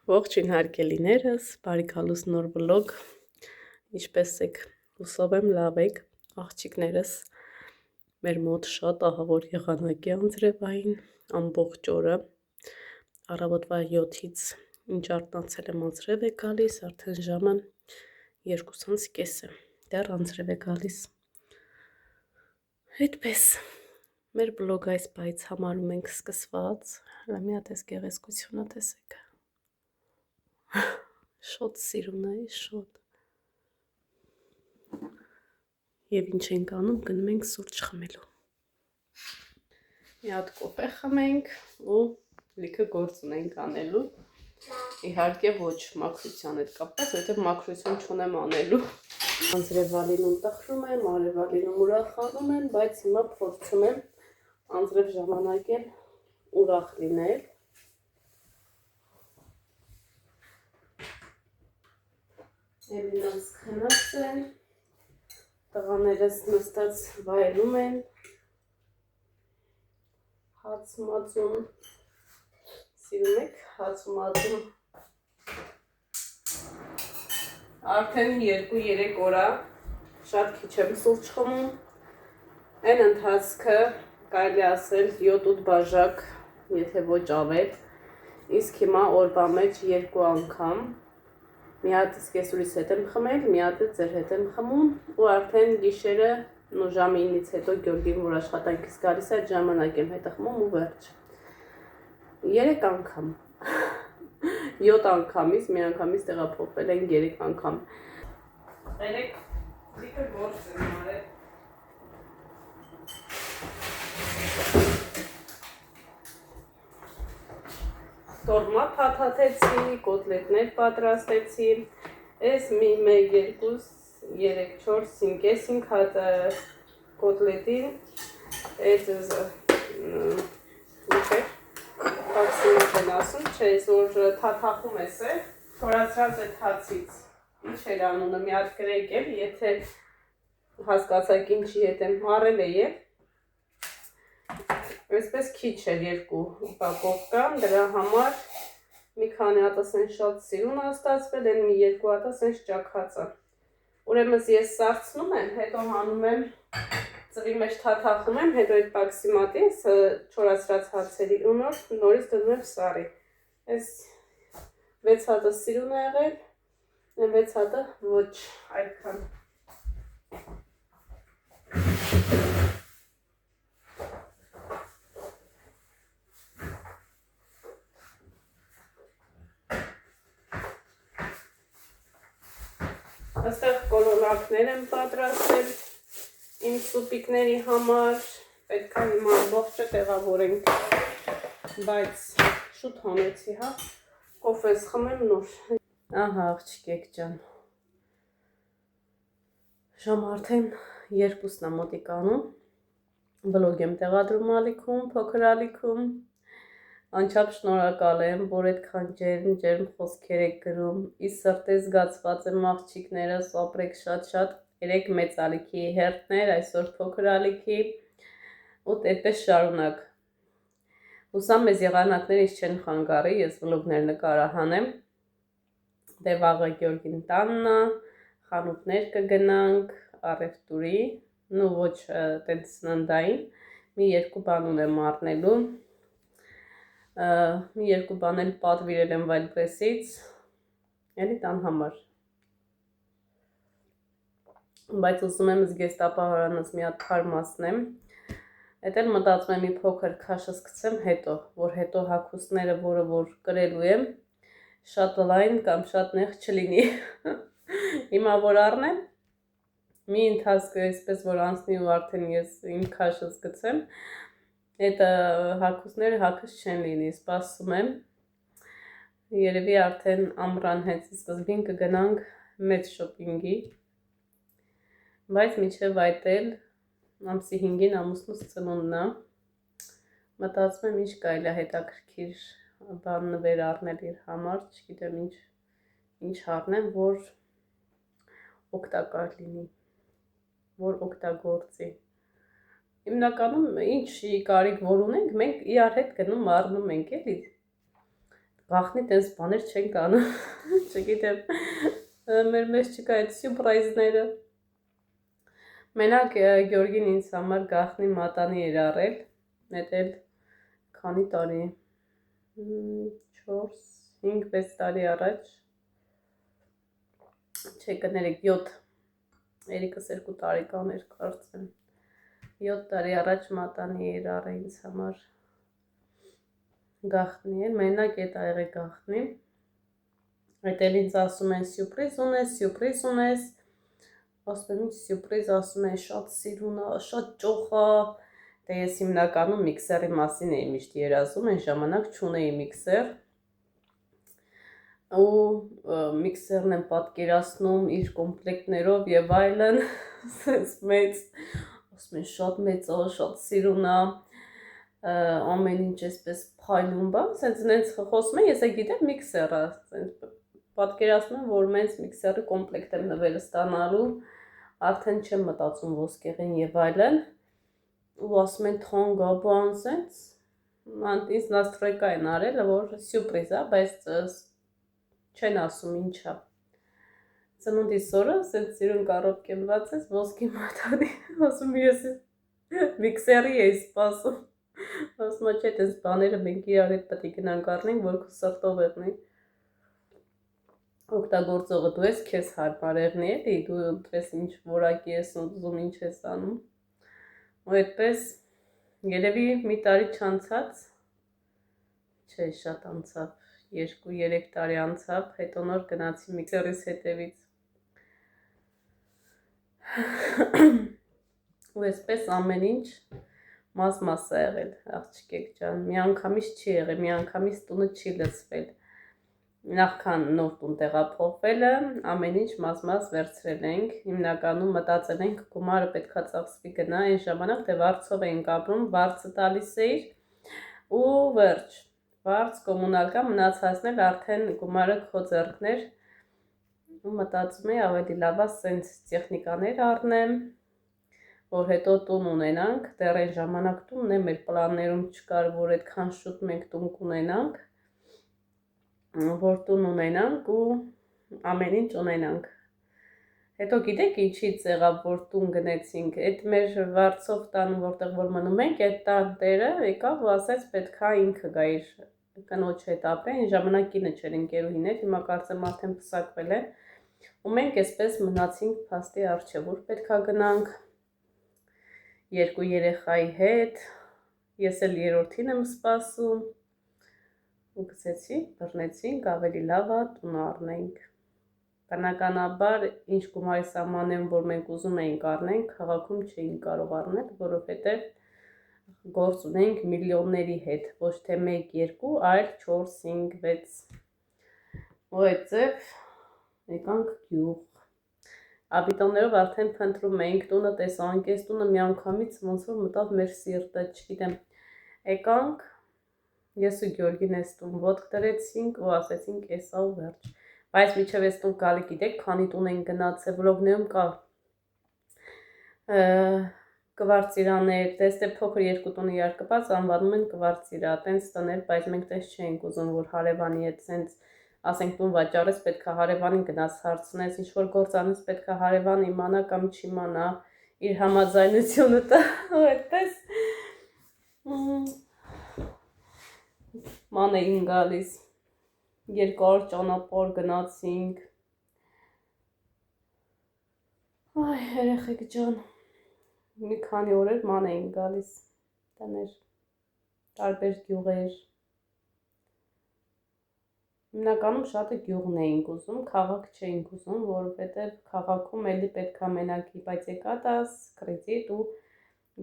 Ողջույն հարգելիներս, բարի գալուս նոր վլոգ, ինչպես եք, հուսով եմ լավ եք, աղջիկներս մեր մոտ շատ ահավոր եղանակ է անձրևային, ամբողջ օրը, առավոտվա 7-ից ինչ արթնացել եմ անձրև է գալիս, արդեն ժամը 2:30 է, դեռ անձրև է գալիս, այդպես, մեր վլոգ այս բայից համարում ենք սկսված, մի հատ այս գեղեցկությունը տեսեք, շոտ սիրուն է, շոտ, և ինչ ենք անում, գնում ենք սուրճ խմելու, մի հատ կոֆե խմենք ու լիքը գործ ունենք անելու, իհարկե ոչ մաքրության հետ կապված, որովհետև մաքրություն չունեմ անելու, անձրևալինում տխրում եմ, արևալինում ուրախանում եմ, բայց հիմա փորձում եմ անձրև ժամանակել ուրախ լինել, Էլինաս քնած են, տղաներս նստած վայելում են, հաց մածում, սիրում եք հաց մածում, արդեն 2-3 օրա շատ քիչ եմ սուրճ խմում, այն ընթացքը կարելի ասել 7-8 բաժակ, եթե ոչ ավել, իսկ հիմա օրվա մեջ 2 անգամ, մի հատ սկեսուրիս հետ եմ խմել, մի հատ ձեր հետ եմ խմում ու արդեն գիշերը ու ժամը 9-ից հետո Գյորգին որ աշխատանքից գալիս է, այդ ժամանակ եմ հետը խմում ու վերջ, 3 անգամ, 7 անգամից, մի անգամից տեղափոխվել են 3 անգամ, երեք լիքը գործ եմ արել, տորմա փաթաթեցի, կոտլետներ պատրաստեցի, ես մի 1, 2, 3, 4, 5 հատ կոտլետին, այդ պաքսիմոտ են ասում, չես, որ թաթախում ես է, թորացրած այդ հացից, ինչ էր անունը, մի հատ գրեկ էլ, եթե հասկացակ ինչի հետ եմ մարել է և, այսպես քիչ էր 2 ուպակովկան, դրա համար մի քանի հատ ասեն շատ սիրուն աստացվել, են մի 2 հատ ասեն ճաքածը, ուրեմն ես սարցնում եմ, հետո հանում եմ, ծվի մեջ թաթախում եմ, հետո այդ պաքսիմատի չորացրած հացերի ու նորից դնում եմ սարի, այս 6 հատը սիրուն է եղել, 6 հատը ոչ այդքան, Աստեղ կոլոնակներ եմ պատրաստել իմ սուպիկների համար, պետք է հիմա ամբողջը տեղավորենք, բայց շուտ հանեցի, հա, կոֆես խմեմ նոր, ահա աղջիկեք ջան, ժամը արդեն 2-ն է մոտիկանում, վլոգ եմ տեղադրում ալիքում, փոքր ալիքում, անչափ շնորհակալ եմ, որ այդքան ջերմ խոսքեր եք գրում, ի սրտե զգացված եմ աղջիկներս, ապրեք շատ-շատ, 3 մեծ ալիքի հերթներ, այսօր փոքր ալիքի, ու այդպես շարունակ, հուսամ մեզ եղանակներից չեն խանգարի, ես վլոգներ նկարահանեմ, դե վաղը Գյորգին տանն է, խանութներ կգնանք, առևտուրի, ու ոչ տենց սննդային, մի 2 բան ունեմ առնելու, մի 2 բան էլ պատվիրել եմ Վայլպրեսից, էլի տան համար, բայց ուզում եմ զգեստապահարանս մի հատ թարմացնեմ, էդ էլ մտածում եմ մի փոքր քաշը սկսեմ հետո, որ հետո հագուստները, որը որ կրելու եմ, շատ լայն կամ շատ նեղ չլինի, հիմա որ առնեմ, մի ընթացքը այսպես որ անցնի ու արդեն ես իմ քաշս գցեմ, այդ հագուստները հագուս չեն լինի, սպասում եմ, երևի արդեն ամռան հենց սկզբին կգնանք մեծ շոպինգի, բայց մինչև այդ էլ ամսի 5-ին ամուսնուս ծնունդն է, մտածում եմ ինչ կարելի է հետաքրքիր բան նվեր առնել իր համար, չգիտեմ ինչ առնեմ, որ օգտակար լինի, որ օգտագործի, հիմնականում ինչ կարիք որ ունենք, մենք իրար հետ գնում առնում ենք էլի, Գախնի տես բաներ չենք անում, չգիտեմ, մեր մեջ չկա այդ սյուրպրայզները։ Մենակ Գյորգին ինձ համար գախնի մատանի էր առել, այդ էլ քանի տարի, 4, 5, 6 տարի առաջ, չէ կներեք 7, երիկս 2 տարեկան էր կարծեմ, 7 տարի առաջ մատանի էր առել ինձ համար գախնի էր, մենակ էդ ա եղել գախնի, այդ էլ ինձ ասում են սյուրպրիզ ունես, ասում եմ ինչ սյուրպրիզ, ասում են շատ սիրուն ա, շատ ճոխ ա, դե ես հիմնականում միքսերի մասին էի միշտ երազում, այն ժամանակ չունեի միքսեր, ու միքսերն եմ պատկերացնում իր կոմպլեկտներով եւ այլն, սենց մեծ, ասում են շատ մեծ ա, շատ սիրուն ա, ամեն ինչ էսպես փայլուն բան, սենց նենց խոսում են, ես է գիտեմ միքսերը, սենց պատկերացնում եմ, որ մենց միքսերի կոմպլեկտ եմ նվերը ստանալու, արդեն չեմ մտածում ոսկեղեն եւ այլն, ու ասում են թանկ ա բան, սենց, ինձ նաստրոյկա են արել, որ սյուրպրիզ ա, բայց չեն ասում ինչ ա։ Ծնունդիս օրը, սենց սիրուն կառոպկեմ բացես, ոսկի մատանի, ասում ես միքսերի էի սպասում, ասում չէ, տես բաները մենք իրար հետ պետք է գնանք առնենք, որ քո սրտով եղնի, օգտագործողը դու ես, քեզ հարմար եղնի էլի, դու ընտրես ինչ որակի ես ուզում, ինչ ես անում, ու այդպես երևի մի տարի չանցած, չէ շատ անցավ, 2-3 տարի անցավ, հետո նոր գնացի միքսերիս հետևից, ու այսպես ամեն ինչ մաս-մաս է եղել, աղջիկեք ջան, մի անգամից չի եղել, մի անգամից տունը չի լցվել, նախքան նոր տուն տեղափոխվելը, ամեն ինչ մաս-մաս վերցրել ենք, հիմնականում մտածել ենք գումարը պետքա ծախսվի գնա, այն ժամանակ դե վարձով էինք ապրում, վարձը տալիս էիր ու վերջ, վարձ կոմունալկա մնացածն էլ արդեն գումարը քո ձեռքներ, ու մտածում էի ավելի լավ է սենց տեխնիկաներ առնեմ, որ հետո տուն ունենանք, դեռ այն ժամանակ տունն է մեր պլաններում չկար, որ այդքան շուտ մենք տուն կունենանք, որ տուն ունենանք ու ամեն ինչ ունենանք։ Հետո գիտեք ինչից եղավ, որ տուն գնեցինք, այդ մեր վարձով տան, որտեղ որ մնում ենք, այդ տան տերը եկավ ու ասեց պետքա ինքը գա իր կնոջ հետ ապրի, այն ժամանակ կինը չէր ընկերուհին էր, հիմա կարծեմ արդեն փսակվել է, ու մենք այսպես մնացինք փաստի առջև, որ պետքա գնանք 2 երեխայի հետ, ես էլ երրորդին եմ սպասում, ու գցեցի, բռնեցինք, ավելի լավ է տուն առնենք։ Բնականաբար, ինչ գումարի սահմաններում, որ մենք ուզում էինք առնենք, քաղաքում չէինք կարող առնել, որովհետև գործ ունենք միլիոնների հետ, ոչ թե 1-2, այլ 4-5-6, ու այդձև եկանք գյուղ, աբիտոններով արդեն փնտրում էինք տունը, տեսանք ես տունը մի անգամից ոնց որ մտավ մեր սիրտը, չգիտեմ, եկանք, ես ու Գյորգին ես տուն ոտք դրեցինք ու ասեցինք էսա ու վերջ, բայց միջև ես տուն գալի գիտեք, քանի տուն ենք գնացել, վլոգներում կա կվարծիրաներ, դեստե փոքր 2 տունը իրար կպած անվանում են կվարծիրա, տենց տներ, բայց մենք տես չենք ուզում, որ հարևանի հետ սենց ասենք տուն վաճառես, պետքա հարևանին գնաս հարցնես, ինչ որ գործ անես, պետքա հարևան իմանա կամ չիմանա, իր համաձայնությունը տա, ու այդպես ման էին գալիս, 200 ճանապարհ գնացինք, այ երեխեք ջան, մի քանի օրեր ման էին գալիս, տներ, տարբեր գյուղեր, հիմնականում շատը գյուղն էինք ուզում, քաղաք չէինք ուզում, որովհետև քաղաքում էլի պետքա մենակի, բայց եկատաս, կրեդիտ ու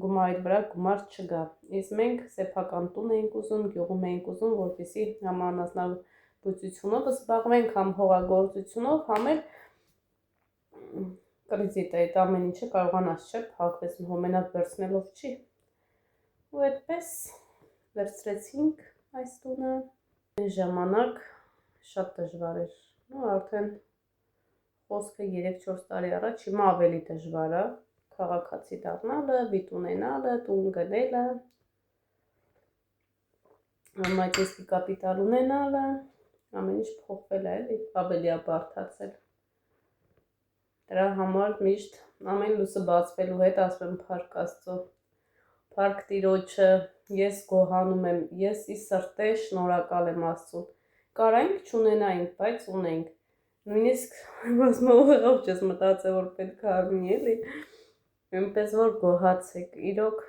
գումարի վրա գումար չգա, իսկ մենք սեփական տուն էինք ուզում, գյուղում էինք ուզում, որպեսզի համ անասնաբուծությունով զբաղվենք, համ հողագործությունով, համ էլ կրեդիտ է, այդ ամեն ինչը կարողանաս չէ, փակվես մենակ վերցնելով չի, ու այդպես վերցրեցինք այս տունը, այն ժամանակ շատ դժվար էր, ու արդեն խոսքը 3-4 տարի առաջ, հիմա ավելի դժվար է, քաղաքացի դառնալը, վիտ ունենալը, տուն գնելը, մայրցեսկի կապիտալ ունենալը, ամեն ինչ փոխվել է, էլի, ավելի է բարդացել։ Դրա համար միշտ ամեն լույսը բացվելու հետ ասում եմ փառք Աստծո, փառք Տիրոջը, ես գոհանում եմ, ես ի սրտե շնորհակալ եմ Աստծուն։ Կարանք չունենայինք, բայց ունենք։ Նույնիսկ ոստմողով չես մտածել, որ պետք է արմի, էլի։ Այնպես որ գոհացեք, իրոք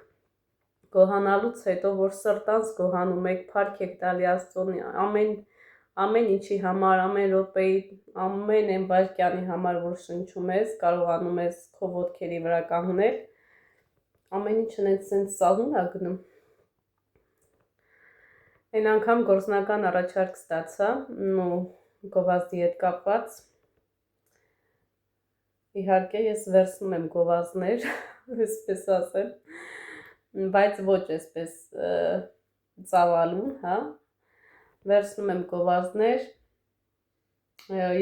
գոհանալուց հետո, որ սրտանց գոհանում եք, փառք եք տալի Աստծուն ամեն ինչի համար, ամեն րոպեի, ամեն այն վայրկյանի համար, որ շնչում ես, կարողանում ես քո ոտքերի վրա կանգնել, ամեն ինչն այնց սահուն է գնում։ Այն անգամ գործնական առաջարկ ստացա, գովազդի հետ կապված։ Իհարկե ես վերցնում եմ գովազդներ, այսպես ասեմ, բայց ոչ այսպես ծավալուն, հա, վերցնում եմ գովազդներ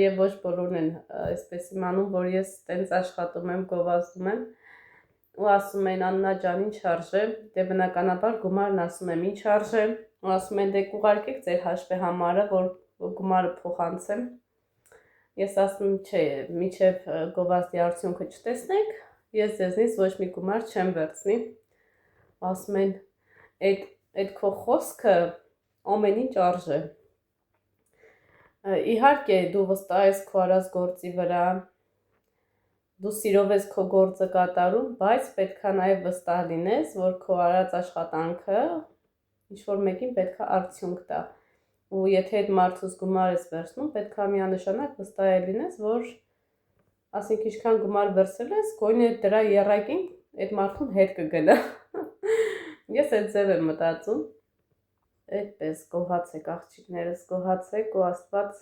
եւ ոչ բոլորն են այսպես իմանում, որ ես տենց աշխատում եմ, գովազդում եմ ու ասում են Աննա ջան, ինչ արժե, դե բնականաբար գումարն ասում եմ, ինչ արժե, ու ասում են դե կուղարկեք ձեր հաշվի համարը, որ գումարը փոխանցեմ։ Ես ասում եմ, չէ, մինչև գովազդի արդյունքը չտեսնեք, ես ձեզնից ոչ մի գումար չեմ վերցնի։ Ասում են, այդ քո խոսքը ամեն ինչ արժե։ Իհարկե դու վստահ ես քո արած գործի վրա, դու սիրով ես քո գործը կատարում, բայց պետքա նաև վստահ լինես, որ քո արած աշխատանքը ինչ-որ մեկին պետքա արդյունք տա։ Ու եթե այդ մարդուց գումար ես վերցնում, պետքա միանշանակ վստահ լինես, որ ասենք ինչքան գումար վերցրել ես, գոնե դրա եռակին այդ մարդուն հետ կգնա։ Ես այդ ձև եմ մտածում, այդպես գոհացեք աղջիկներս, գոհացեք ու Աստված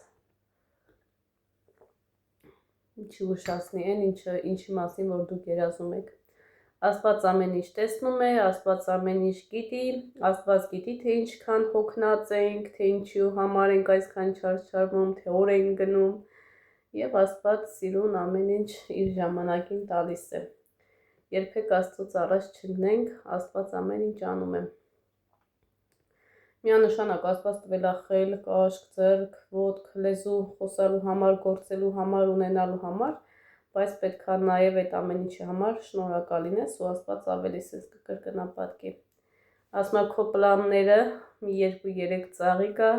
ինչի ուշացնի այն ինչի մասին որ դուք երազում եք։ Աստված ամեն ինչ տեսնում է, Աստված ամեն ինչ գիտի, Աստված գիտի թե ինչքան հոգնած ենք, թե ինչու համար ենք այսքան չարչարվում, թե օր ենք գնում, եւ Աստված սիրուն ամեն ինչ իր ժամանակին տալիս է։ Երբեք Աստծոց առաջ չընկնենք, Աստված ամեն ինչ անում է։ Միանշանակ Աստված տվել է խել, կաշք, ձեռք, ոտք, լեզու, խոսալու համար, գործելու համար, ունենալու համար, բայց պետք է նաև այդ ամեն ինչի համար շնորհակալ լինես ու Աստված ավելի սես կկրկնապատկի։ Ասում եմ քո պլանները մի 2-3 ծաղիկ է,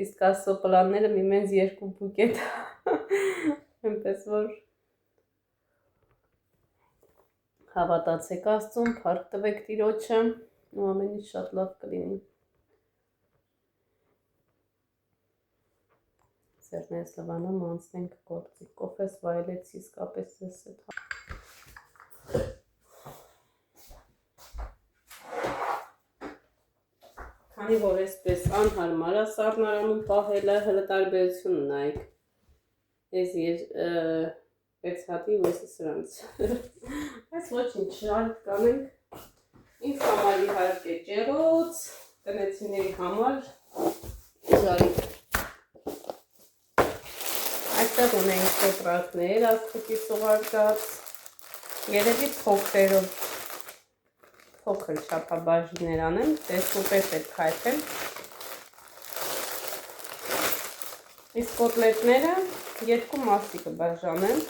իսկ Աստծո պլանները մի մեծ 2 բուկետ։ Այնպես որ հավատացեք Աստծուն, փառք տվեք Տիրոջը ու ամեն ինչ շատ լավ կլինի։ Սերնես լվանամ անցնենք գործի, կոֆես վայելեցի իսկապես ես հետ։ Քանի որ այսպես անհարմար է սառնարանում պահելը, հլը տարբերությունը նայեք, ես 6 հատի ու եսի սրանց, այս ոչինչ շարդ կանենք, ինձ համար իհարկե ջերոց, տնեցիների համար ժարիք։ Այստեղ ունենք տետրակներ, աստղիկի սուղարկած, երևի փոքրերով, փոքր չափաբաժիններ անեմ, տեսնու պես էլ քայթեմ։ Իսկ կոտլետները 2 մասի կբաժանեմ,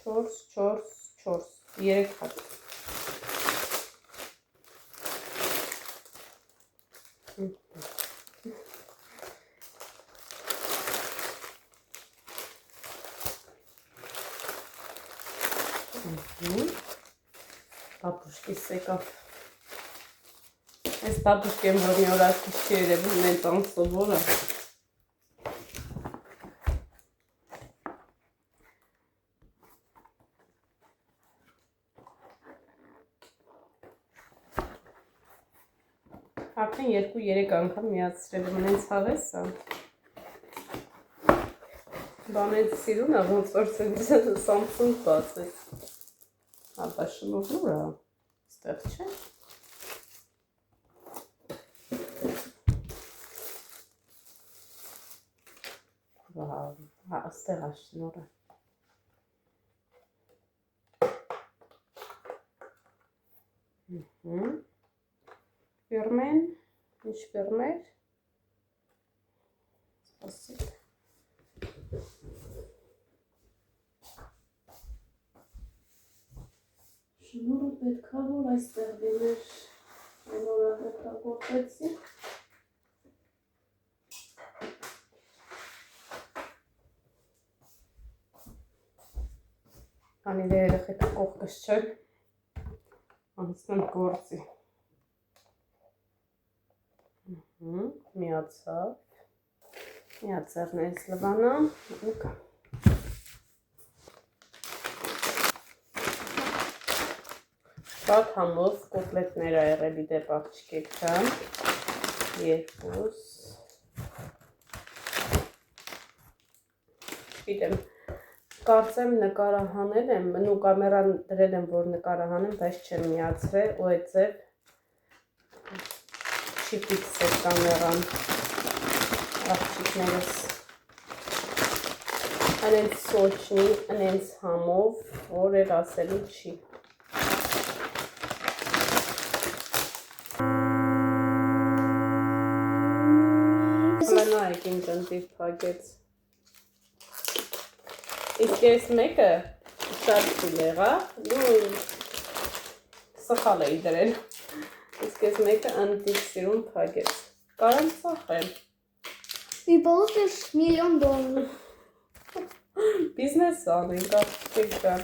4, 3 հատ։ Բաբուշկի սեկավ։ Այս բաբուշկեն, որ մի օր ասկի չի երևում, նենց անսովոր է։ Արդեն 2-3 անգամ միացրել եմ, նենց հավես է։ Բանեց սիրուն է, ոնց որ Samsung բացեց։ Աբա շնորհուր է, ստեղ չէ։ Վահ, ստեղ է շնորհը։ Ֆիրմեն, ինչ ֆիրմեր։ խոսել։ Շնորհը պետքա որ այստեղ լիներ, այն օրը հետագործեցի։ Անի դե երեխեքը կողքս չեն, անցնեմ գործի։ Միացավ ներս լվանա, ու կա։ Շատ համով կոպլետներ ա եղել իդեպ աղջիկեք ջան, երկուս, չգիտեմ, կարծեմ նկարահանել եմ, նու կամերան դրել եմ, որ նկարահանեմ, բայց չեմ միացրել, ու այդ ձև չի ֆիքսել կամերան աղջիկներս, անենց սոչնի, անենց համով, որ էր ասելու չի։ Նայեք ինչ ընտիր փակեց։ Իսկ ես մեկը շատ թույլ եղա, ու սխալ էի դրել։ Իսկ ես մեկը ընտիր սիրուն փակեց։ Կարամ ծախեմ։ Ты получишь $1 000 000. Бизнес անենք, աղջիկ ջան։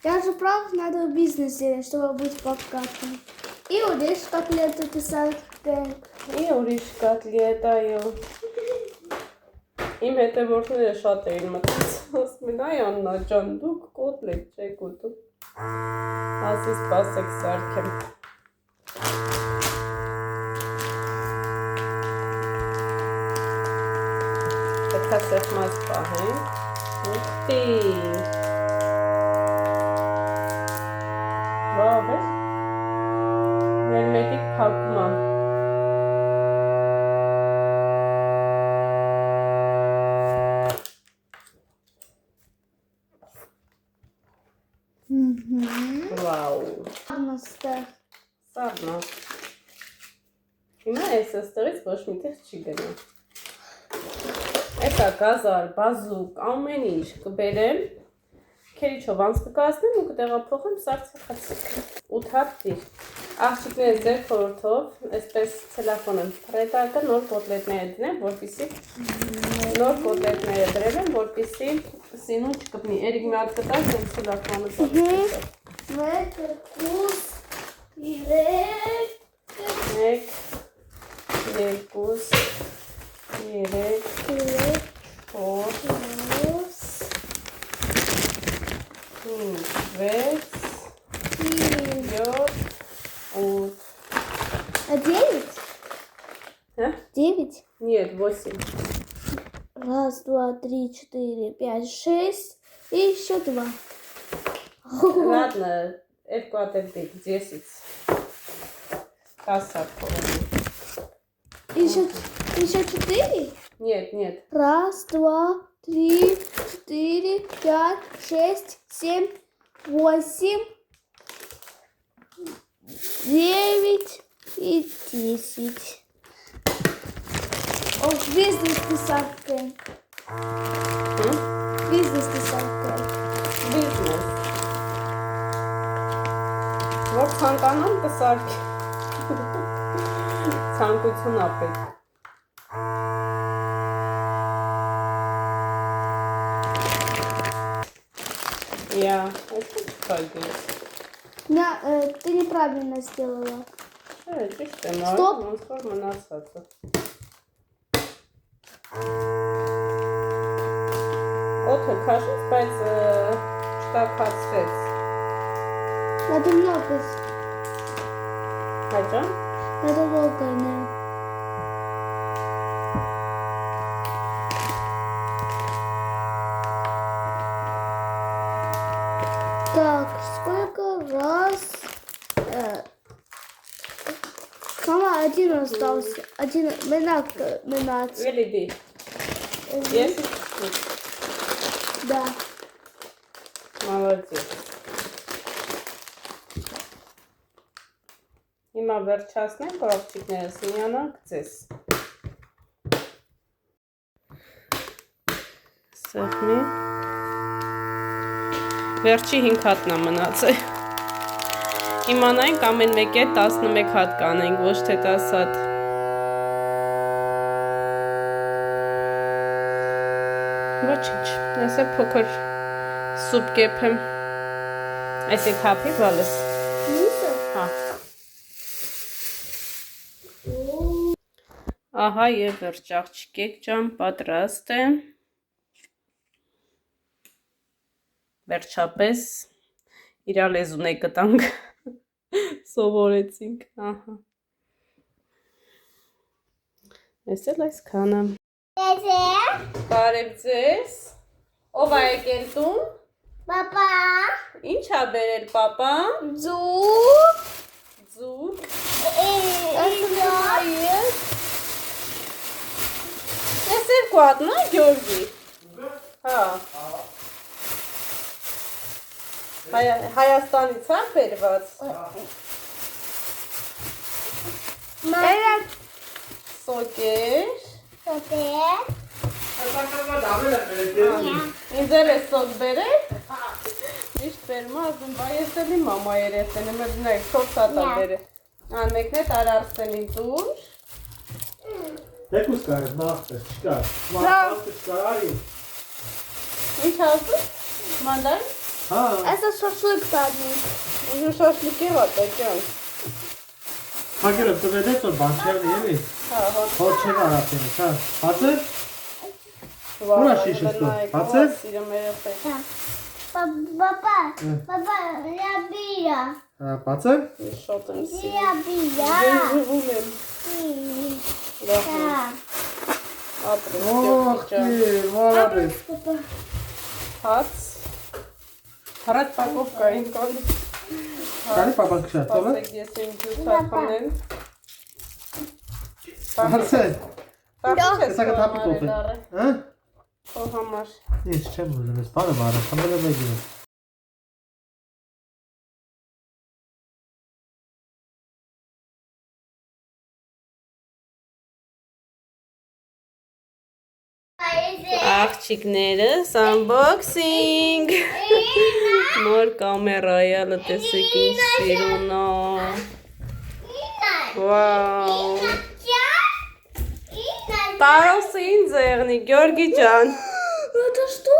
Я же прав, надо в бизнесе, чтобы быть богатым. И урежь котлеты писать. И ուրիշ կատլիետ, այո։ Իմ հետևորդները շատ էին մտածում, ասում են, այ Աննա ջան, դուք կոտլետ չեք ուտում։ Ասի սպասեք սարքեմ։ Պետքա սեղմած պահենք։ Ուտի։ Վավ է։ Մեր մեկիկ փակում եմ։ Վաու։ Սարնա։ Հիմա ես աստեղից ոչ միտեղ չի գնա։ Էտա գազար, բազուկ, ամեն ինչ կբերեմ, քերիչով անց կկացնեմ ու կտեղափոխեմ սարցախացիկ։ 8 հատ դիր։ Աղջիկները ձեր խորհրդով, այսպես ցելոֆան եմ փռետակը նոր կոտլետները դնեմ, որպեսզի նոր կոտլետները դրել եմ, որպեսզի սինուն չկպնի։ Երեք մի հատ կտակ եմ ցելոֆանը պատրաստել։ Մեկ, երկուս, երեք, 4, 5, 6, 7, 8. А 9? А? 9? Нет, 8. 1, 2, 3, 4, 5, 6 и еще 2. Ладно, это куда-то 10. Касатку. Еще 4? Нет, нет. 1, 2, 3, 4, 5, 6, 7, 8, 9 и 10. О, бизнес-писалкой. Бизнес-писалкой. Бизнес. Вот ցանկանան կսարքի։ Ցանկություն ապեք։ Это что? Ты неправильно сделала. Стоп. Օդը քաշեց, բայց չտաքացրեց։ Надо много. Հաջա։ Надо долго, да. Так, сколько раз? Мама, один остался. Один, минат. Велиди. Есть? Да. Молодец. Հիմա վերջացնենք, աղջիկներս, միանանք ձեզ։ Սեղմի։ Վերջի 5 հատն է մնացել։ Իմանայինք ամեն մեկի 11 հատ կանենք, ոչ թե 10 հատ։ Ոչինչ, ես է փոքր սուպ կեփեմ։ Այսի քափի բալես։ Հա։ Ահա եւ վերջ աղջիկեք ջան, պատրաստ է։ Վերջապես իր լեզուն է գտանք։ Սովորեցինք, ահա։ Ես էլ այսքանը։ Բարև ձեզ։ Ով է եկել տուն։ Պապա։ Ինչ ա բերել պապա։ Ձուկ։ Ձուկ։ Ես երկու հատն է Գյորգի։ Հա։ Հայաստանից հա բերված։ Սոկեր։ Ինձ էլ է սոկ բերել։ Միշտ բերում ասում, բա ես էլ իմ մամա երեխեն եմ էլ նայք 4 հատ ա բերել։ Մեկն է տար Արսենի դուր։ Եկուս կարես, նախտես, չկար։ Նախտես չկար, արի։ Ինչ ասում, մանդար։ Հա։ Այս է շաշլիկ տադնի։ Ուժու շաշլիկ է վատակյան։ Հագերը տվեդեց որ բան չեղնի էլի։ Հա, Հոր չեղ արապինից, հա։ Հացեր։ Ուրա շիշես տու, հացեր։ Սիրում երեխեք։ Պապա, լաբիրա։ Բացեր։ Շատ եմ սիրում։ Լաբիրա։ Ժվում եմ։ Ապրես, Ոխ, վարաբես։ հաց։ Հարատ պակով կային կան։ Կարի պապան կշատով է։ Պասեք ես եմ ջութար խանեմ։ Հացեր։ Հեսա կտապի կոպ է։ Հա։ Ո համար։ Ես չեմ ուզում, ես բանը բարը, խմել եմ եգին եմ։ Աղջիկներս unboxing։ Նոր կամերայա լտեսեք ինչ սիրուն է։ Վաու։ Տարոսը ինձ եղնի, Գյորգի ջան։ Это что?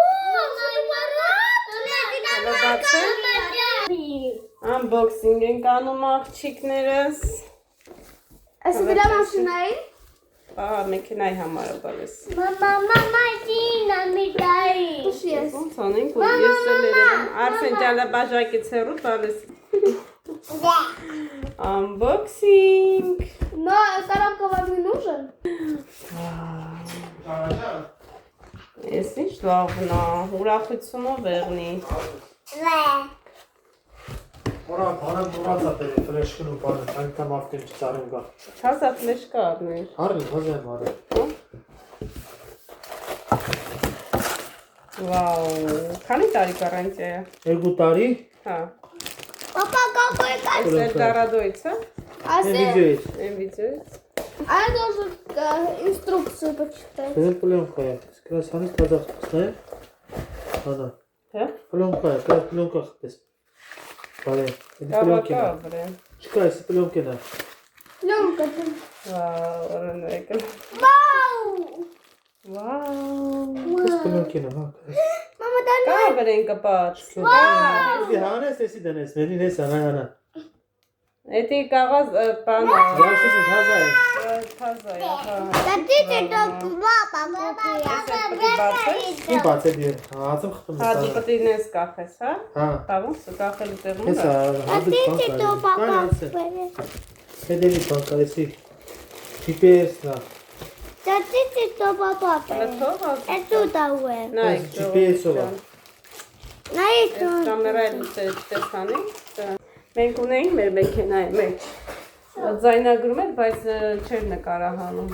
Unboxing ենք անում աղջիկներս։ Այս դրա մասինային։ Ահա մեքենայի համար է բալես։ Մամա, դինա միդայի։ Ես։ Ոնց անենք, որ ես էլ երևում Արսեն ջալա բաժակից հեռու բալես։ Unboxing։ Но коробка вам не нужен? Ես ինչ լավն է, ուրախությունով եղնի։ Որա բանը մուրացա տերի, ֆրեշկն ու բանը, այնքան ավտին չծարում գա։ Չասա ֆլեշկա առներ։ Արի, հոզեմ արի։ Վաու, քանի տարի գարանտիա է։ 2 տարի։ Հա։ Папа, какой кайф! Ես դարադոյից, հա։ Վիդեոից։ Այն վիդեոից։ А я должен инструкцию почитать. Դեն պլյոնկա է, սկրաս հանից կազախ կսնայ։ Հանա։ Հա։ Պլյոնկա է, կրաս պլյոնկա խտես։ Բարե, էդի պլյոնկին Կավակա, է։ բրե։ Չկա, էսի պլյոնկին է։ Пленка ты. Վաու, օրենայք։ Вау! Վաու։ Էս պլյոնկին է, հա։ Мама, дай Կա բրեն կպաց։ Էսի հանես, էսի դնես, մենին էս անա, հանա։ Էդի կաղազ բանը։ Դրաշես է թազա է։ Թազա է, հա։ Դատիցը դոք պապա, Ինչ բաց է դիր, հացում խտում Հա, դու պետք է նես կախես, հա։ Հա։ Բա ոնց է կախելու տեղում։ Էսա, հանդիք Դատիցը բան դոք կարի։ պապա։ Հետևի բան կարի, էսի։ GPS-ն է։ Դատիցը դոք պապա։ Լթով ասում։ Էտուտա ուե։ Նայք, GPS-ով է։ Նայեք կամերայել տեսանի։ Մենք ունեինք մեր մեքենայի մեջ։ Ձայնագրում էր, բայց չէր նկարահանում։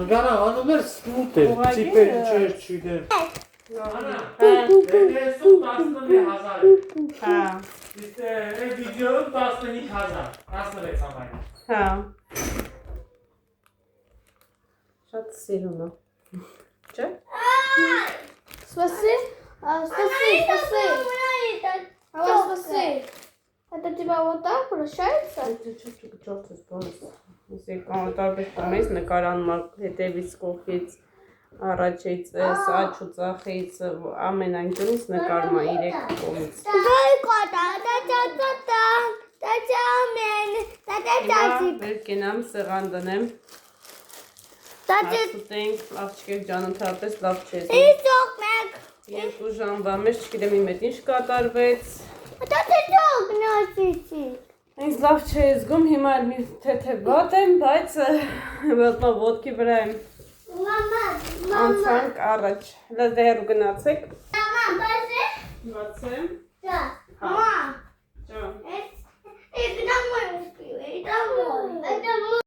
Գարա, անում էր սմութ էր, Ուղղակի, ծիպեր չէր չուդեր։ Հա։ Դեսում 19000։ Հա։ Իսկ այդ վիդեոյում 15000, 16 Հա։ Շատ սիրուն է։ Չէ՞։ Спаси. Мама, спаси. Это тебя вот так вращается? Չորցես բանս։ Ոսի կանտարբեր տամես նկարանում հետևից կողքից առաջից աչ ու ծախից ամեն անկյունից նկարում է 3 կողմից։ Վեր կենամ սեղան դնեմ։ Ասուտենք, աղջկեր ջան ընդհանրապես լավ չես։ Երկու ժամվա մեջ չգիտեմ իմ հետ ինչ կատարվեց։ Ինձ լավ չէ զգում, հիմա էլ մի թեթև վատ եմ, բայց ոտքի վրա եմ անցանք առաջ։ Լավ դերու գնացեք։ Բացեմ։ Мама, Ջան։ это домой успела, это домой.